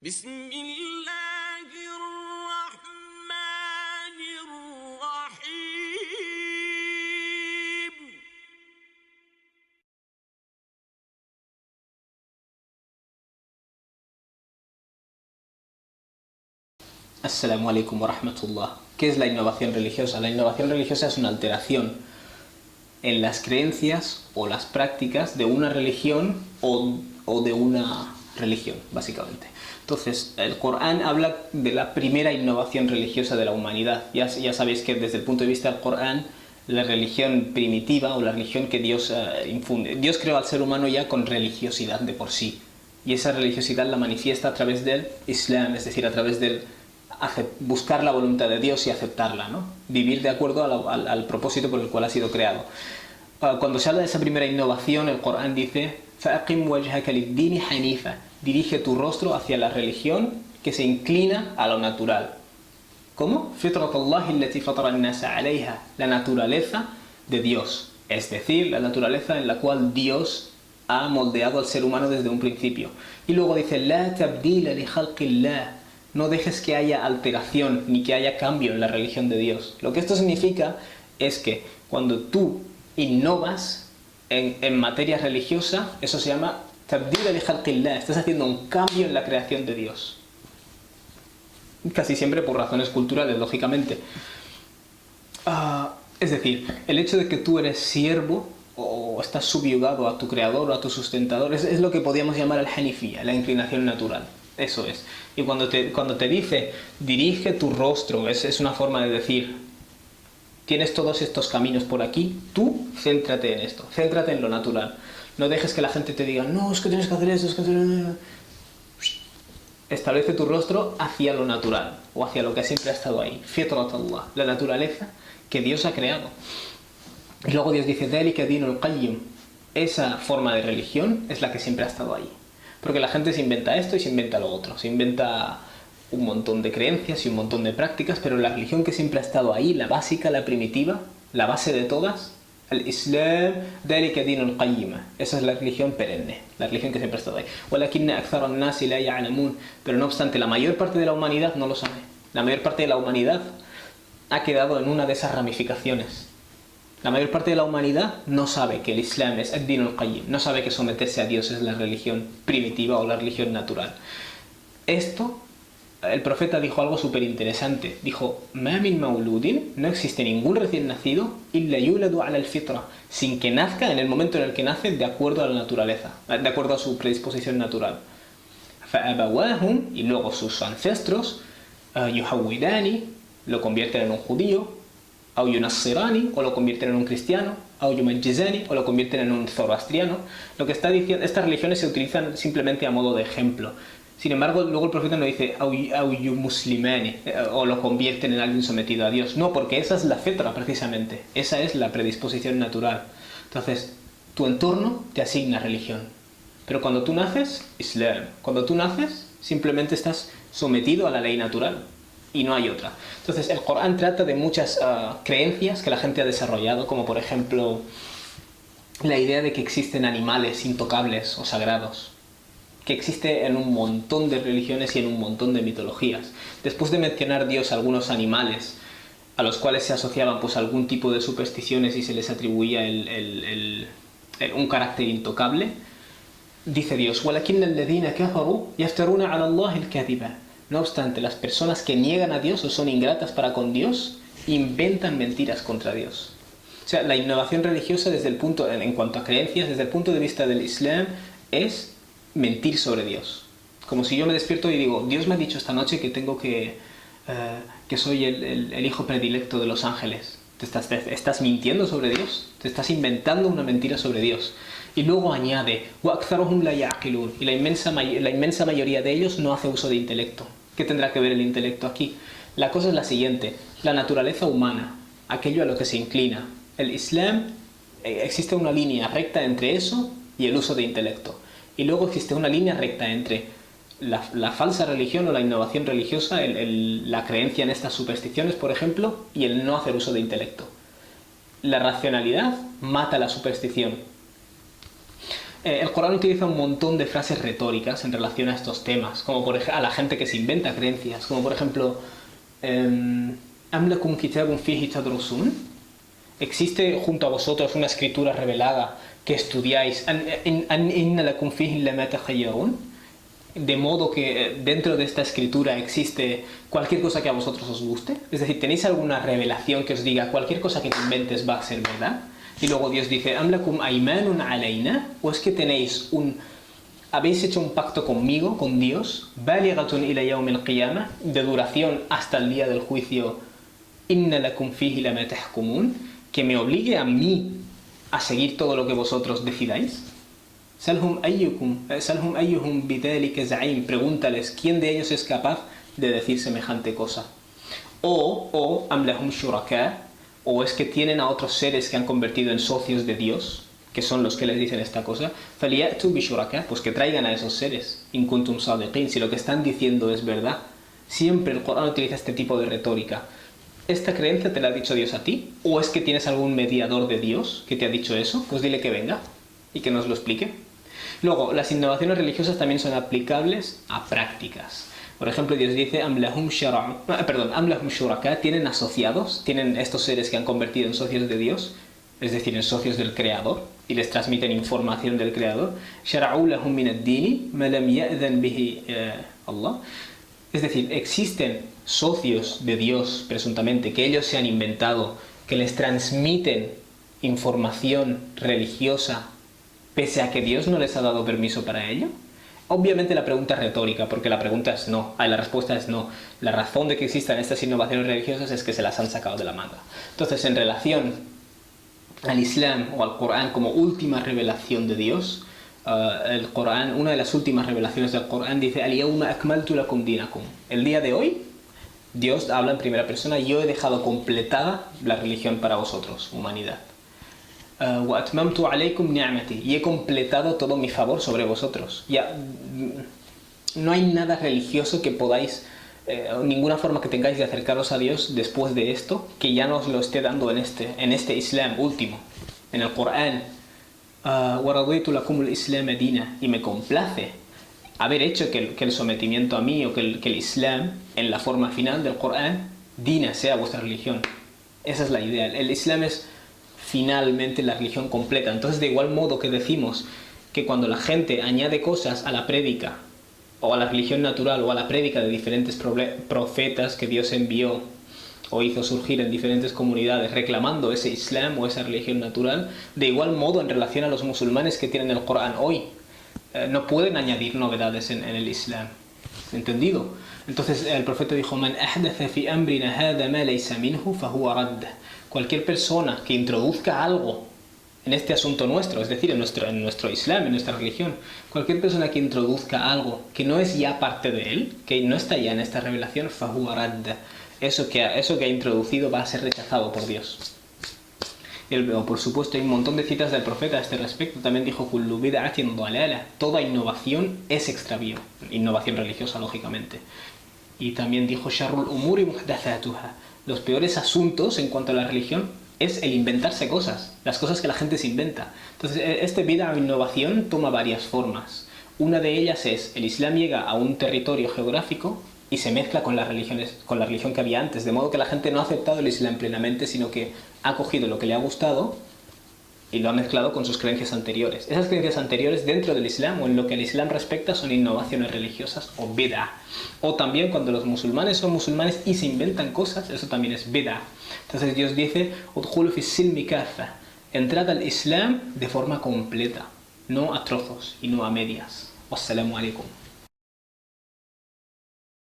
بسم الله الرحمن الرحيم. Assalamu alaikum wa rahmatullah. ¿Qué es la innovación religiosa? La innovación religiosa es una alteración en las creencias o las prácticas de una religión o de una religión, básicamente. Entonces, el Corán habla de la primera innovación religiosa de la humanidad. Ya sabéis que desde el punto de vista del Corán, la religión primitiva o la religión que Dios infunde. Dios creó al ser humano ya con religiosidad de por sí. Y esa religiosidad la manifiesta a través del Islam, es decir, a través del buscar la voluntad de Dios y aceptarla, ¿no? Vivir de acuerdo al propósito por el cual ha sido creado. Cuando se habla de esa primera innovación, el Corán dice: فَأَقِمْ وَجْهَكَ لِلدِّينِ حَنِيفًا. Dirige tu rostro hacia la religión que se inclina a lo natural. ¿Cómo? فِطْرَةَ اللَّهِ الَّتِي فَطَرَ النَّاسَ عَلَيْهَا. La naturaleza de Dios, es decir, la naturaleza en la cual Dios ha moldeado al ser humano desde un principio. Y luego dice: لَا تَبْدِيلَ لِخَلْقِ اللَّهِ. No dejes que haya alteración ni que haya cambio en la religión de Dios. Lo que esto significa es que cuando tú innovas en materia religiosa, eso se llama tabdil li khalqillah. Estás haciendo un cambio en la creación de Dios. Casi siempre por razones culturales, lógicamente. Es decir, el hecho de que tú eres siervo o estás subyugado a tu creador o a tu sustentador es lo que podríamos llamar al-hanifiyya, la inclinación natural. Eso es. Y cuando te dice dirige tu rostro, es una forma de decir: tienes todos estos caminos por aquí, tú céntrate en esto, céntrate en lo natural. No dejes que la gente te diga: no, es que tienes que hacer esto, es que... Establece tu rostro hacia lo natural, o hacia lo que siempre ha estado ahí. Fitrat Allah, la naturaleza que Dios ha creado. Y luego Dios dice: ذَلِكَ دِينُ الْقَيِّمُ. Esa forma de religión es la que siempre ha estado ahí. Porque la gente se inventa esto y se inventa lo otro. Se inventa un montón de creencias y un montón de prácticas, pero la religión que siempre ha estado ahí, la básica, la primitiva, la base de todas, el Islam, ذَلِكَ دِينُ الْقَيِّمَ. Esa es la religión perenne, la religión que siempre ha estado ahí. وَلَكِنَّ أَكْثَرَ النَّاسِ لَا يَعْلَمُونَ. Pero no obstante, la mayor parte de la humanidad no lo sabe. La mayor parte de la humanidad ha quedado en una de esas ramificaciones. La mayor parte de la humanidad no sabe que el Islam es ad-din al-qayyim, no sabe que someterse a Dios es la religión primitiva o la religión natural. Esto, el profeta dijo algo súper interesante. Dijo: "Ma min mauludin", no existe ningún recién nacido, illa yuladu ala al-fitra, sin que nazca en el momento en el que nace de acuerdo a la naturaleza, de acuerdo a su predisposición natural. Fa'abawahum, y luego sus ancestros, yuhawwidani, lo convierten en un judío, o yunassirani, o lo convierten en un cristiano, o yumajjizani, o lo convierten en un zoroastriano. Lo que está diciendo, estas religiones se utilizan simplemente a modo de ejemplo. Sin embargo, luego el profeta no dice o yumuslimani, o lo convierten en alguien sometido a Dios. No, porque esa es la fitra, precisamente. Esa es la predisposición natural. Entonces, tu entorno te asigna religión. Pero cuando tú naces, Islam. Cuando tú naces, simplemente estás sometido a la ley natural. Y no hay otra. Entonces, el Corán trata de muchas creencias que la gente ha desarrollado, como por ejemplo la idea de que existen animales intocables o sagrados, que existe en un montón de religiones y en un montón de mitologías. Después de mencionar Dios algunos animales a los cuales se asociaban pues algún tipo de supersticiones y se les atribuía un carácter intocable, dice Dios: وَلَكِنَّ الَّذِينَ كَفَرُوا يَفْتَرُونَ عَلَى اللَّهِ الْكَذِبَ. No obstante, las personas que niegan a Dios o son ingratas para con Dios, inventan mentiras contra Dios. O sea, la innovación religiosa en cuanto a creencias, desde el punto de vista del Islam, es mentir sobre Dios. Como si yo me despierto y digo: Dios me ha dicho esta noche que que soy el hijo predilecto de los ángeles. ¿Te estás mintiendo sobre Dios? Te estás inventando una mentira sobre Dios. Y luego añade: وَأَكْثَرُهُمْ لَا يَعْقِلُونَ. Y la inmensa mayoría de ellos no hace uso de intelecto. ¿Qué tendrá que ver el intelecto aquí? La cosa es la siguiente: la naturaleza humana, aquello a lo que se inclina. El Islam, existe una línea recta entre eso y el uso de intelecto. Y luego existe una línea recta entre la falsa religión o la innovación religiosa, la creencia en estas supersticiones, por ejemplo, y el no hacer uso de intelecto. La racionalidad mata la superstición. El Corán utiliza un montón de frases retóricas en relación a estos temas, como por ejemplo a la gente que se inventa creencias, como por ejemplo ¿Am lakum kitabun fihi tadrusun? ¿Existe junto a vosotros una escritura revelada que estudiáis? Inna lakum fihi lama takhayyarun? De modo que dentro de esta escritura existe cualquier cosa que a vosotros os guste. Es decir, ¿tenéis alguna revelación que os diga cualquier cosa que te inventes va a ser verdad? Y luego Dios dice, ¿Am lakum aymanun alayna? ¿O es que habéis hecho un pacto conmigo, con Dios, balighatun ila yawm al-qiyamah, de duración hasta el día del juicio, inna lakum fihi lama tahkumun, que me obligue a mí a seguir todo lo que vosotros decidáis? Salhum ayyuhum bidhalika za'im, pregúntales, ¿quién de ellos es capaz de decir semejante cosa? O am lahum shuraka, o es que tienen a otros seres que han convertido en socios de Dios, que son los que les dicen esta cosa, faliyatu bishuraka, pues que traigan a esos seres, in kuntum sadiqin, si lo que están diciendo es verdad. Siempre el Corán utiliza este tipo de retórica. ¿Esta creencia te la ha dicho Dios a ti? ¿O es que tienes algún mediador de Dios que te ha dicho eso? Pues dile que venga y que nos lo explique. Luego, las innovaciones religiosas también son aplicables a prácticas. Por ejemplo, Dios dice, Am lahum shuraka, tienen asociados, tienen estos seres que han convertido en socios de Dios, es decir, en socios del Creador, y les transmiten información del Creador. Shara'u lahum min ad-dini ma lam ya'dhan bihi Allah. Es decir, existen socios de Dios, presuntamente, que ellos se han inventado, que les transmiten información religiosa, pese a que Dios no les ha dado permiso para ello. Obviamente la pregunta es retórica, porque la respuesta es no. La razón de que existan estas innovaciones religiosas es que se las han sacado de la manga. Entonces, en relación al Islam o al Corán como última revelación de Dios, el Corán, una de las últimas revelaciones del Corán dice, Al-yawma akmaltu lakum dinakum. El día de hoy, Dios habla en primera persona, yo he dejado completada la religión para vosotros, humanidad. Wa atmamtu alaykum ni'mati, y he completado todo mi favor sobre vosotros. Ya no hay nada religioso que podáis, ninguna forma que tengáis de acercaros a Dios después de esto, que ya nos lo esté dando en este Islam último, en el Corán. Wa raditu lakum al-islam dina, y me complace haber hecho que el sometimiento a mí, o que el Islam, en la forma final del Corán, dina, sea vuestra religión. Esa es la idea. El Islam es finalmente la religión completa. Entonces, de igual modo que decimos que cuando la gente añade cosas a la prédica, o a la religión natural, o a la prédica de diferentes profetas que Dios envió o hizo surgir en diferentes comunidades reclamando ese Islam o esa religión natural, de igual modo en relación a los musulmanes que tienen el Corán hoy, no pueden añadir novedades en el Islam. ¿Entendido? Entonces el profeta dijo, Man ahdatha fi amrina hada ma laysa minhu fahuwa radd. Cualquier persona que introduzca algo en este asunto nuestro, es decir, en nuestro Islam, en nuestra religión, cualquier persona que introduzca algo que no es ya parte de él, que no está ya en esta revelación, fahuwa radd. Eso que ha introducido va a ser rechazado por Dios. Por supuesto, hay un montón de citas del profeta a este respecto. También dijo, Kullu bid'atin dalala, toda innovación es extravío. Innovación religiosa, lógicamente. Y también dijo, Sharrul umuri muhdathatuha, los peores asuntos en cuanto a la religión es el inventarse cosas, las cosas que la gente se inventa. Entonces, este bid'a o innovación toma varias formas. Una de ellas es, el Islam llega a un territorio geográfico y se mezcla con la religión que había antes, de modo que la gente no ha aceptado el Islam plenamente, sino que ha cogido lo que le ha gustado y lo ha mezclado con sus creencias anteriores. Esas creencias anteriores dentro del Islam, o en lo que el Islam respecta, son innovaciones religiosas o bid'a. O también cuando los musulmanes son musulmanes y se inventan cosas, eso también es bid'a. Entonces Dios dice, Udkhulu fi silmi kaffa, entrad al Islam de forma completa, no a trozos y no a medias. Wassalamu alaikum.